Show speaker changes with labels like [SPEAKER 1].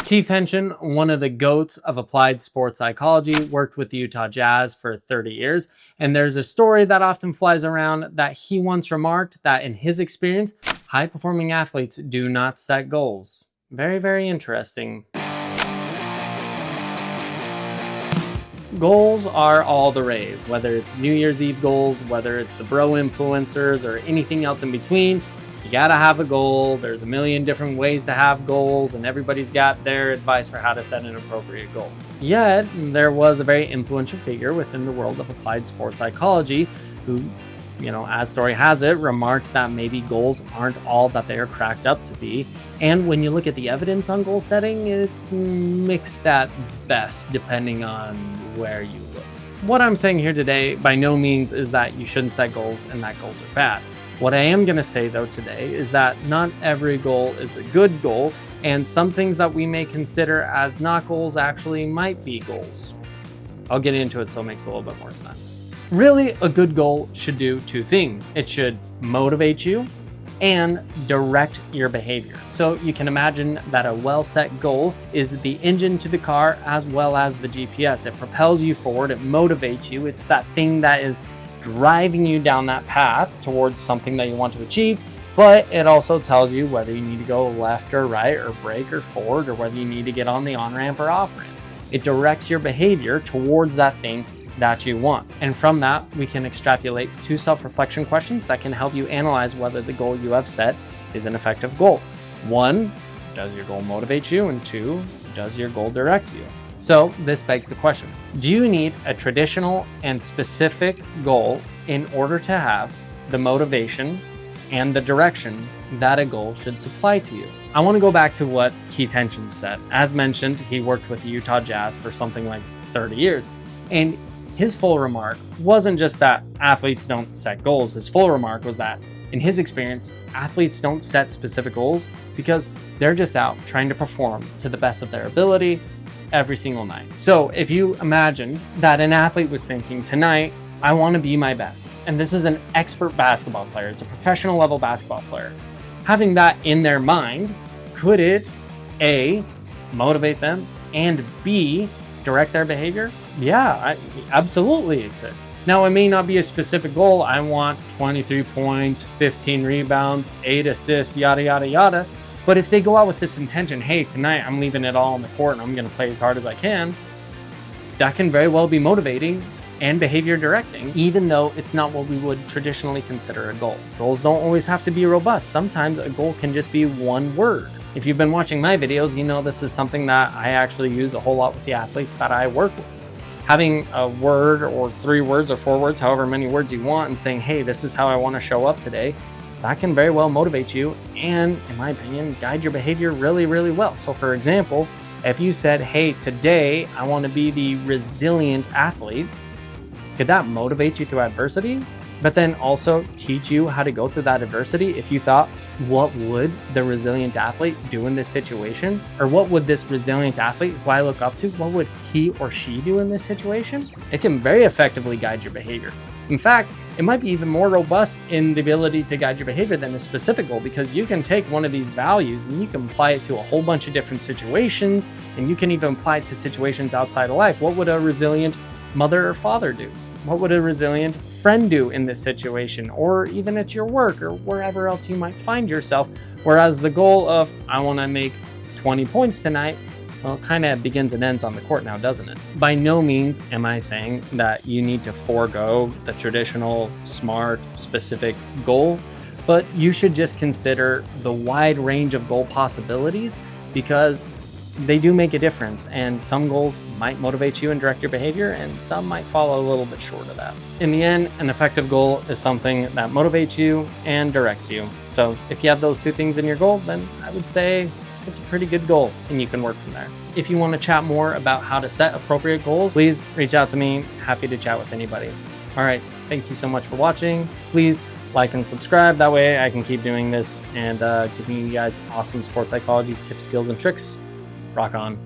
[SPEAKER 1] Keith Henson, one of the GOATs of applied sports psychology, worked with the Utah Jazz for 30 years. And there's a story that often flies around that he once remarked that in his experience, high-performing athletes do not set goals. Very, very interesting. Goals are all the rave, whether it's New Year's Eve goals, whether it's the bro influencers, or anything else in between. You gotta have a goal. There's a million different ways to have goals, and everybody's got their advice for how to set an appropriate goal. Yet, there was a very influential figure within the world of applied sports psychology who, as story has it, remarked that maybe goals aren't all that they are cracked up to be. And when you look at the evidence on goal setting, it's mixed at best, depending on where you look. What I'm saying here today by no means is that you shouldn't set goals and that goals are bad. What I am going to say, though, today is that not every goal is a good goal, and some things that we may consider as not goals actually might be goals. I'll get into it so it makes a little bit more sense. Really, a good goal should do two things. It should motivate you and direct your behavior. So you can imagine that a well-set goal is the engine to the car as well as the GPS. It propels you forward, it motivates you. It's that thing that is driving you down that path towards something that you want to achieve, but it also tells you whether you need to go left or right or brake or forward or whether you need to get on the on-ramp or off-ramp. It directs your behavior towards that thing that you want. And from that, we can extrapolate two self-reflection questions that can help you analyze whether the goal you have set is an effective goal. One, does your goal motivate you? And two, does your goal direct you? So this begs the question, do you need a traditional and specific goal in order to have the motivation and the direction that a goal should supply to you? I want to go back to what Keith Henson said. As mentioned, he worked with the Utah Jazz for something like 30 years. And his full remark wasn't just that athletes don't set goals. His full remark was that in his experience, athletes don't set specific goals because they're just out trying to perform to the best of their ability every single night. So if you imagine that an athlete was thinking, tonight, I want to be my best. And this is an expert basketball player. It's a professional level basketball player. Having that in their mind, could it A, motivate them, and B, direct their behavior? Yeah, absolutely it could. Now, it may not be a specific goal. I want 23 points, 15 rebounds, 8 assists, yada, yada, yada. But if they go out with this intention, hey, tonight I'm leaving it all on the court and I'm going to play as hard as I can, that can very well be motivating and behavior directing, even though it's not what we would traditionally consider a goal. Goals don't always have to be robust. Sometimes a goal can just be one word. If you've been watching my videos, you know this is something that I actually use a whole lot with the athletes that I work with. Having a word or 3 words or 4 words, however many words you want, and saying, hey, this is how I want to show up today, that can very well motivate you and, in my opinion, guide your behavior really, really well. So for example, if you said, hey, today I want to be the resilient athlete, could that motivate you through adversity? But then also teach you how to go through that adversity if you thought, what would the resilient athlete do in this situation? Or what would this resilient athlete who I look up to, what would he or she do in this situation? It can very effectively guide your behavior. In fact, it might be even more robust in the ability to guide your behavior than a specific goal, because you can take one of these values and you can apply it to a whole bunch of different situations, and you can even apply it to situations outside of life. What would a resilient mother or father do? What would a resilient friend do in this situation, or even at your work or wherever else you might find yourself? Whereas the goal of, I want to make 20 points tonight, well, it kind of begins and ends on the court now, doesn't it? By no means am I saying that you need to forego the traditional, smart, specific goal, but you should just consider the wide range of goal possibilities, because they do make a difference, and some goals might motivate you and direct your behavior, and some might fall a little bit short of that. In the end, an effective goal is something that motivates you and directs you. So if you have those two things in your goal, then I would say it's a pretty good goal and you can work from there. If you want to chat more about how to set appropriate goals, please reach out to me. Happy to chat with anybody. All right, thank you so much for watching. Please like and subscribe. That way I can keep doing this and giving you guys awesome sports psychology tips, skills, and tricks. Rock on.